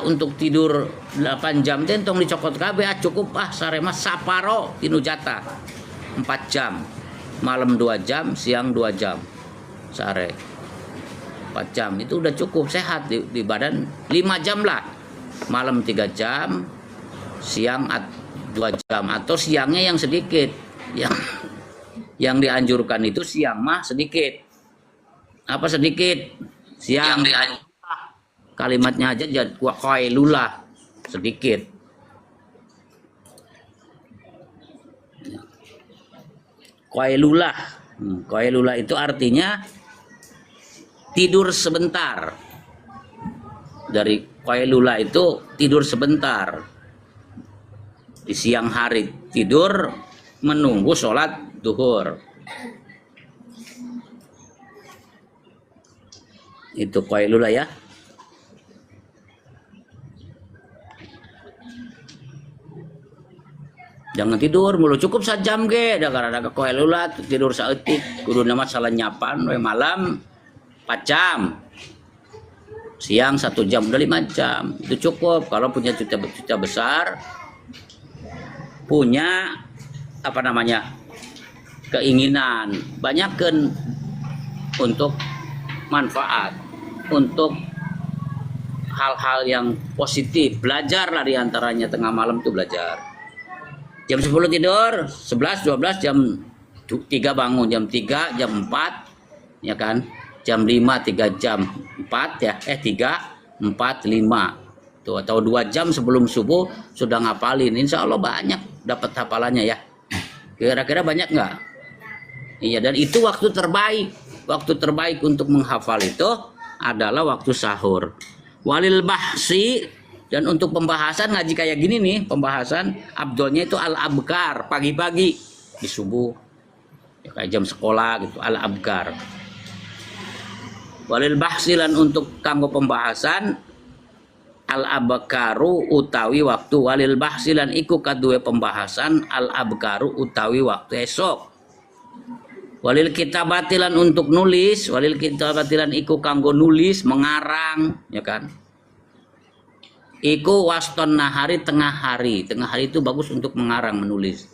untuk tidur 8 jam teh entong dicokot KB, cukup sarema saparo tinu jatah 4 jam, malam 2 jam, siang 2 jam, sare 4 jam itu udah cukup, sehat di badan. 5 jam lah, malam 3 jam, siang 2 jam, atau siangnya yang sedikit, yang dianjurkan itu siang mah sedikit. Apa sedikit? Siang kalimatnya aja jadi qailula, sedikit. Qailula. Qailula itu artinya tidur sebentar. Dari qailula itu tidur sebentar. Di siang hari tidur menunggu sholat duhur. Itu qailula ya. Jangan tidur mulu, cukup sajam ge, da karena qailula tidur saeutik, kudu nama salah nyapan we malam 4 jam. Siang 1 jam udah 5 jam. Itu cukup kalau punya cita-cita besar, punya keinginan, banyakkan untuk manfaat, untuk hal-hal yang positif. Belajarlah diantaranya tengah malam tuh belajar. Jam 10 tidur, 11, 12, jam 3 bangun, jam 3, jam 4, ya kan? Jam 5, 3 jam 4 ya, 3, 4, 5. Tuh, atau 2 jam sebelum subuh sudah ngapalin. Insya Allah banyak dapat hafalannya ya. Kira-kira banyak nggak? Iya, dan itu waktu terbaik. Waktu terbaik untuk menghafal itu adalah waktu sahur. Walil bahsi. Dan untuk pembahasan ngaji kayak gini nih, pembahasan abdolnya itu al-abkar, pagi-pagi di subuh, ya, kayak jam sekolah gitu, al-abkar. Walil bahsilan untuk kanggo pembahasan al-abkaru utawi waktu, walil bahsilan iku kadue pembahasan al-abkaru utawi waktu esok. Walil kitabatilan untuk nulis, walil kitabatilan iku kanggo nulis, mengarang, ya kan? Iku waston nahari, tengah hari. Tengah hari itu bagus untuk mengarang, menulis.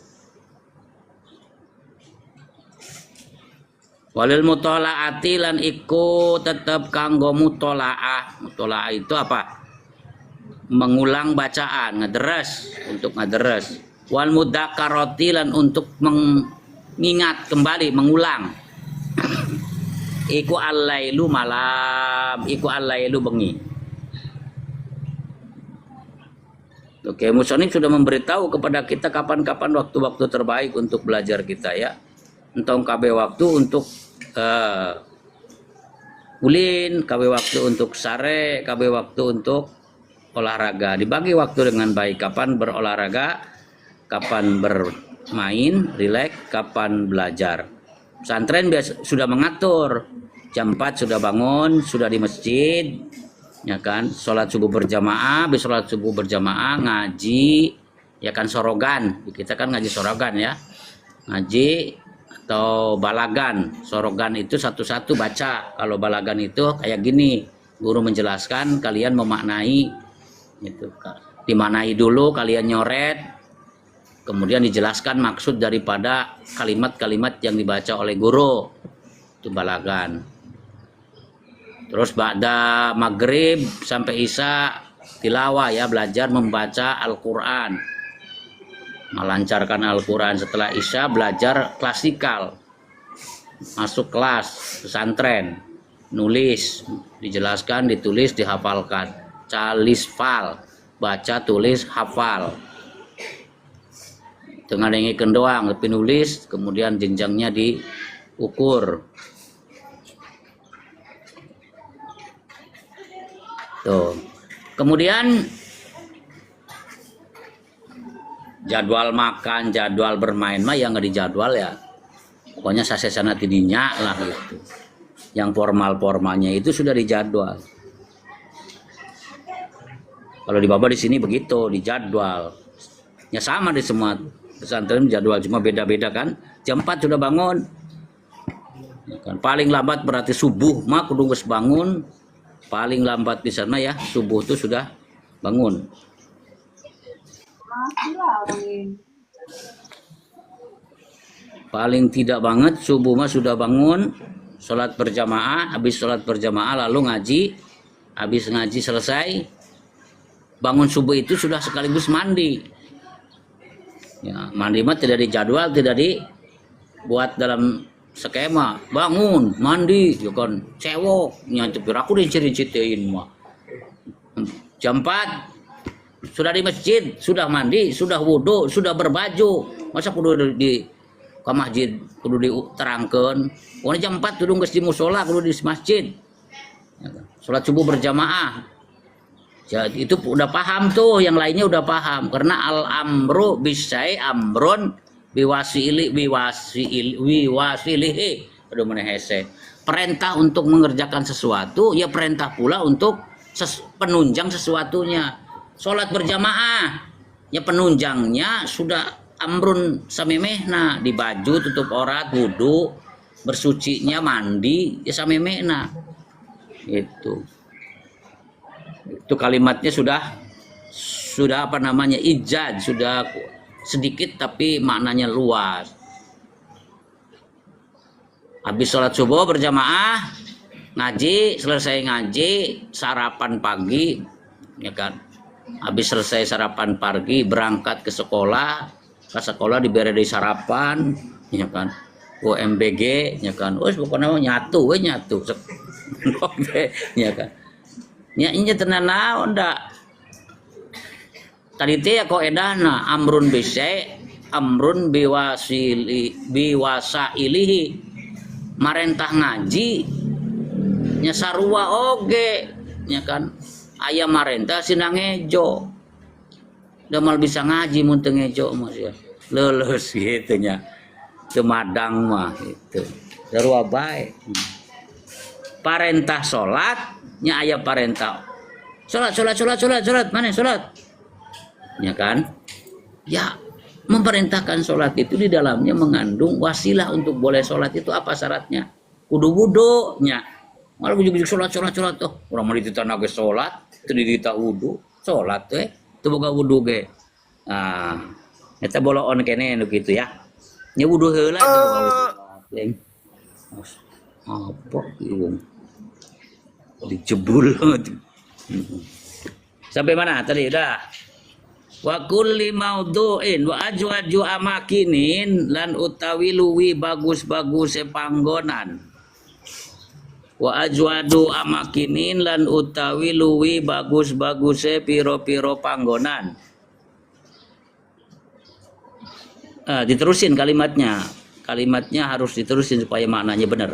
Walil mutolaati lan iku tetap kanggo mutolaah. Mutolaah itu apa? Mengulang bacaan, ngederes, untuk ngederes. Wal mudzakarati lan untuk mengingat kembali, mengulang. Iku al-lailu malam, iku al-lailu bengi. Oke, musonif sudah memberitahu kepada kita kapan-kapan waktu-waktu terbaik untuk belajar kita ya. Entong KB waktu untuk ulin, KB waktu untuk sare, KB waktu untuk olahraga. Dibagi waktu dengan baik. Kapan berolahraga, kapan bermain, rileks, kapan belajar. Pesantren sudah mengatur. Jam 4 sudah bangun, sudah di masjid. Ya kan, sholat subuh berjamaah, habis sholat subuh berjamaah ngaji, ya kan, sorogan. Kita kan ngaji sorogan ya, ngaji atau balagan. Sorogan itu satu-satu baca. Kalau balagan itu kayak gini, guru menjelaskan, kalian memaknai, gitu. Dimaknai dulu, kalian nyoret, kemudian dijelaskan maksud daripada kalimat-kalimat yang dibaca oleh guru. Itu balagan. Terus ba'da maghrib sampai isya tilawah ya, belajar membaca Al-Quran, melancarkan Al-Quran. Setelah isya belajar klasikal, masuk kelas pesantren, nulis, dijelaskan, ditulis, dihafalkan. Calisfal, baca, tulis, hafal. Dengan yang doang, tapi nulis, kemudian jenjangnya diukur. Tuh. Kemudian jadwal makan, jadwal bermain mah yang nggak dijadwal ya. Pokoknya sasesana tidinya lah gitu. Yang formalnya itu sudah dijadwal. Kalau di Baba di sini begitu, dijadwal. Ya sama di semua pesantren jadwal, cuma beda-beda kan. Jam 4 sudah bangun. Ya kan? Paling lambat berarti subuh mah kudu geus bangun. Paling lambat di sana ya subuh itu sudah bangun. Paling tidak banget subuh mah sudah bangun, sholat berjamaah, habis sholat berjamaah lalu ngaji, habis ngaji selesai, bangun subuh itu sudah sekaligus mandi. Ya, mandi mah tidak dijadwal, tidak dibuat dalam skema. Bangun, mandi, ya kan, cewek, nyancepir aku diciri-ciriin mah. Jam 4 sudah di masjid, sudah mandi, sudah wudhu, sudah berbaju. Masa kudu di ke masjid kudu diterangkan. Pokoknya jam 4 kudu geus di musola, kudu di masjid. Salat subuh berjamaah. Jadi itu udah paham tuh, yang lainnya udah paham. Karena al-amru bisyai amrun biwasilihi. Aduh mana hese. Perintah untuk mengerjakan sesuatu, ya perintah pula untuk penunjang sesuatunya. Salat berjamaah, ya penunjangnya sudah amrun samemehna, di baju, tutup aurat, wudu, bersucinya mandi, ya samemehna. Itu kalimatnya sudah apa namanya, ijaz, sudah sedikit tapi maknanya luas. Habis sholat subuh berjamaah, ngaji, selesai ngaji, sarapan pagi, ya kan. Habis selesai sarapan pagi, berangkat ke sekolah diberi sarapan, ya kan. UMBG, ya kan. Pokoknya nyatu, ya kan. Ya ini tenan naon da. Tadi teh kok edahna amrun bisyai amrun biwasailihi. Marentah ngaji nya sarua oge, ya kan. Aya marentah sinang ngejo. Da mal bisa ngaji mun teu ngejo mah ya. Leuleus kitu nya. Teu madang mah itu. Sarua bae. Parentah salat nya aya parentah. Salat mana salat? Ya kan? Ya, memerintahkan sholat itu di dalamnya mengandung wasilah untuk boleh sholat itu apa syaratnya? Kudu wudu nya. Malah ujug-ujug sholat tuh. Urang mah dititana ge sholat, teu didita wudu, sholat teh teu boga wudu ge. Nah, eta boloon kene nu kitu ya. Nya wudu heula teu boga wudu. Apa ieu? Dijebul. Sampai mana tadi udah? Wa kulli maudhu'in wa ajwaju amakinin lan utawi luwi bagus-bagus panggonan. Wa ajwadu amakinin lan utawi luwi bagus-bagus piro-piro panggonan. Diterusin kalimatnya. Kalimatnya harus diterusin supaya maknanya benar.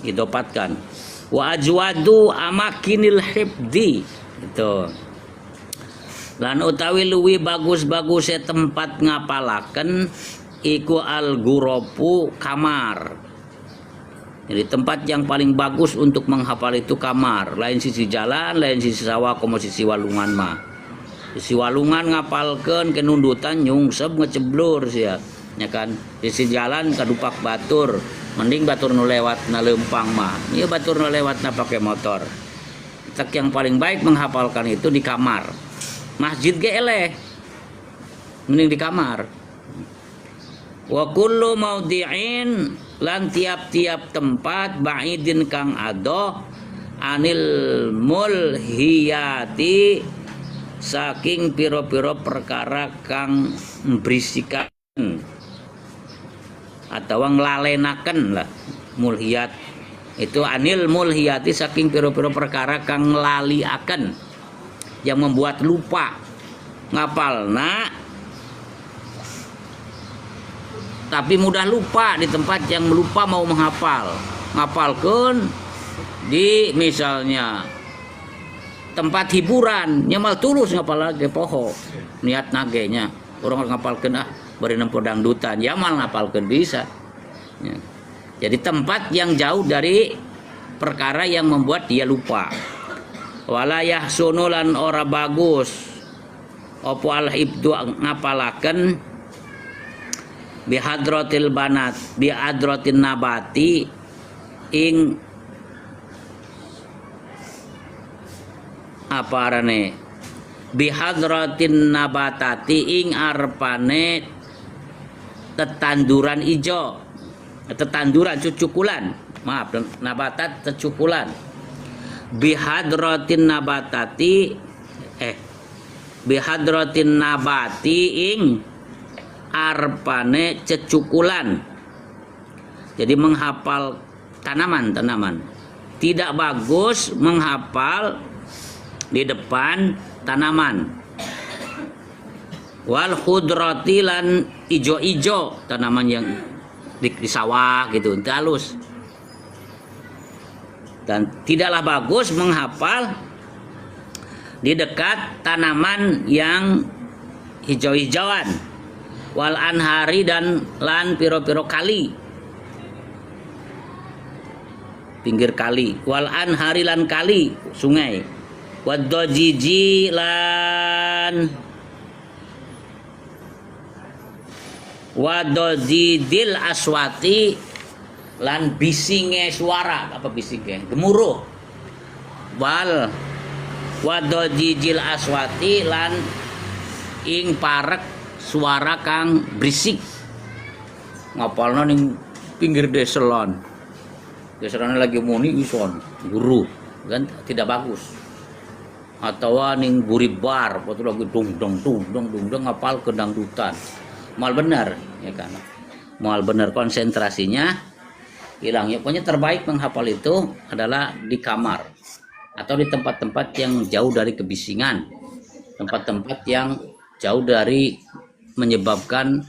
Didapatkan. Wa ajwadu amakinil hibdi. Itu. Lan utawi luwi bagus-bagus tempat ngapalaken iku al-ghurafu kamar. Jadi tempat yang paling bagus untuk menghafal itu kamar. Lain sisi jalan, lain sisi sawah, komo sisi walungan mah. Sisi walungan ngapalkeun kenundutan nyungsep ngeceblur sia. Ya kan? Sisi jalan kadupak batur. Mending batur nu lewatna leumpang mah. Ieu batur nu lewatna pakai motor. Tak yang paling baik menghafalkan itu di kamar. Masjid ge eleh. Mending di kamar. Wa kullu maudhi'in lan tiap-tiap tempat ba'idin kang adoh anil mulhiyati saking piro-piro perkara kang berisikan atau nglalenaken lah. Mulhiyat itu anil mulhiyati saking piro-piro perkara kang nglaliaken, yang membuat lupa ngapalna tapi mudah lupa di tempat yang lupa mau menghafal. Ngapalkeun di misalnya tempat hiburan nyamal tulus ngapal lagi poho niat nagenya orang ngapalkeun bari nempo dangdutan ya mal ngapalkeun bisa ya. Jadi tempat yang jauh dari perkara yang membuat dia lupa. Walayah sunulan ora bagus opo al ibdu ngapalaken bihadratil banat bihadratin nabati ing apa arane bihadratin nabatati ing arpane tetanduran ijo tetanduran cucukulan maaf nabatat tecukulan bihadratin nabatati bihadratin nabati ing arpane cecukulan. Jadi menghafal tanaman tidak bagus menghafal di depan tanaman wal khudrati lan ijo-ijo tanaman yang di sawah gitu halus. Dan tidaklah bagus menghafal di dekat tanaman yang hijau-hijauan wal anhari dan lan piro-piro kali pinggir kali wal anhari lan kali sungai wadojiji lan wadojidil aswati lan bisinge suara apa bisinge gemuruh wal wadojijil aswati lan ing parek suara kang berisik ngapalna ning pinggir deselon lagi muni ison guru kan tidak bagus atau ning buribar waktu lagi dung dong ngapal ke dangdutan mal benar ya kan mal benar konsentrasinya hilang ya pokoknya terbaik menghafal itu adalah di kamar atau di tempat-tempat yang jauh dari kebisingan tempat-tempat yang jauh dari menyebabkan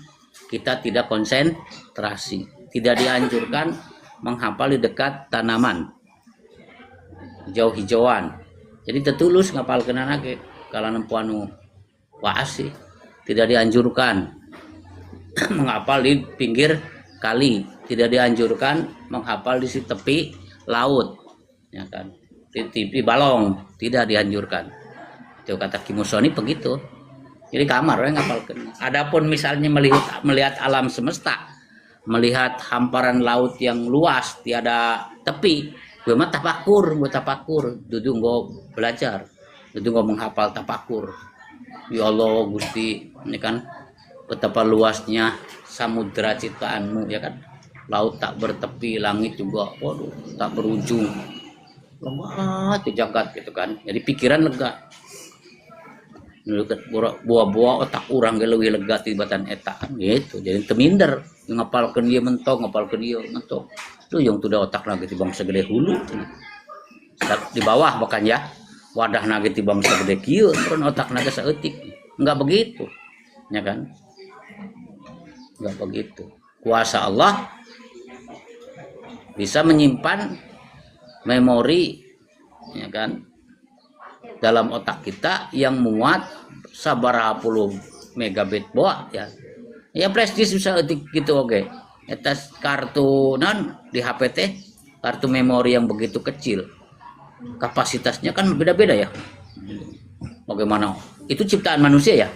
kita tidak konsentrasi. Tidak dianjurkan menghafal di dekat tanaman hijau-hijauan. Jadi tetulus ngapal kena nake kalau nempuanu waasi tidak dianjurkan menghafal di pinggir kali, tidak dianjurkan menghafal di tepi laut, ya kan? Di balong tidak dianjurkan. Itu kata Kimusoni begitu. Jadi kamar orang ngapalkan. Adapun misalnya melihat alam semesta, melihat hamparan laut yang luas, tiada tepi, gue mah tapakur, duduk gue belajar, duduk gue menghafal tapakur. Ya Allah Gusti, ini kan betapa luasnya samudra ciptaanmu, ya kan? Laut tak bertepi, langit juga, waduh, tak berujung. Lemah tuh jagat gitu kan. Jadi pikiran lega. Buah-buah otak orang lebih lega tibatan eta gitu. Jadi teminder ngapalkeun ieu mentok, ngapalkeun ieu mentok. Itu yang tuh otak lagi tibang segede hulu. Di bawah bahkan ya. Wadah lagi tibang segede kieu, terus otak lagi saeutik. Enggak begitu. Ya kan? Enggak begitu. Kuasa Allah bisa menyimpan memori, ya kan, dalam otak kita yang muat sabaraha puluh megabit boa ya. Ya flash disk bisa etik gitu oke. Eta kartu non di HP teh kartu memori yang begitu kecil. Kapasitasnya kan beda-beda ya. Bagaimana? Itu ciptaan manusia ya.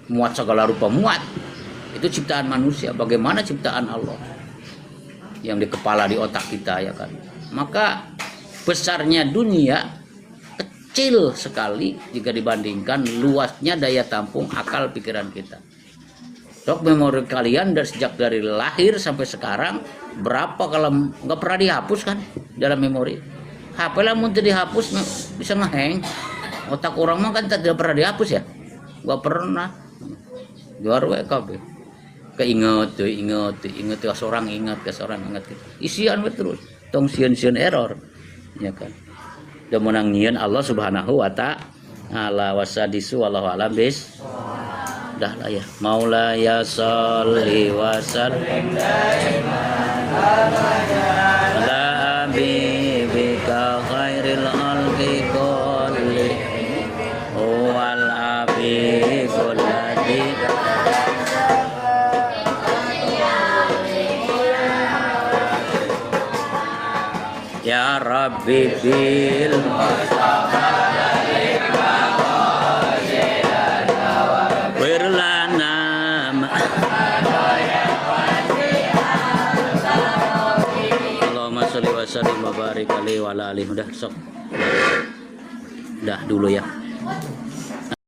Muat segala rupa muat. Itu ciptaan manusia. Bagaimana ciptaan Allah? Yang di kepala di otak kita ya kan. Maka besarnya dunia kecil sekali jika dibandingkan luasnya daya tampung akal pikiran kita. Sok memori kalian dari lahir sampai sekarang berapa kalau nggak pernah dihapus kan dalam memori. HP lah mau dihapus bisa ngeheng. Otak orang mah kan tidak pernah dihapus ya. Nggak pernah. Juar WKB. Keinget seorang ingat isian terus tong sieun error ya kan dan menang nyieun Allah Subhanahu wa ta'ala wasadisu wallahu alam bis dah lah ya maula ya sholli wa sallim ala habibika khairil khalqi Ya Rabbi bil wirlana Allahumma sholli wa sallim wa barik alaihi wa ala alihi. Udah sok. Udah dulu ya.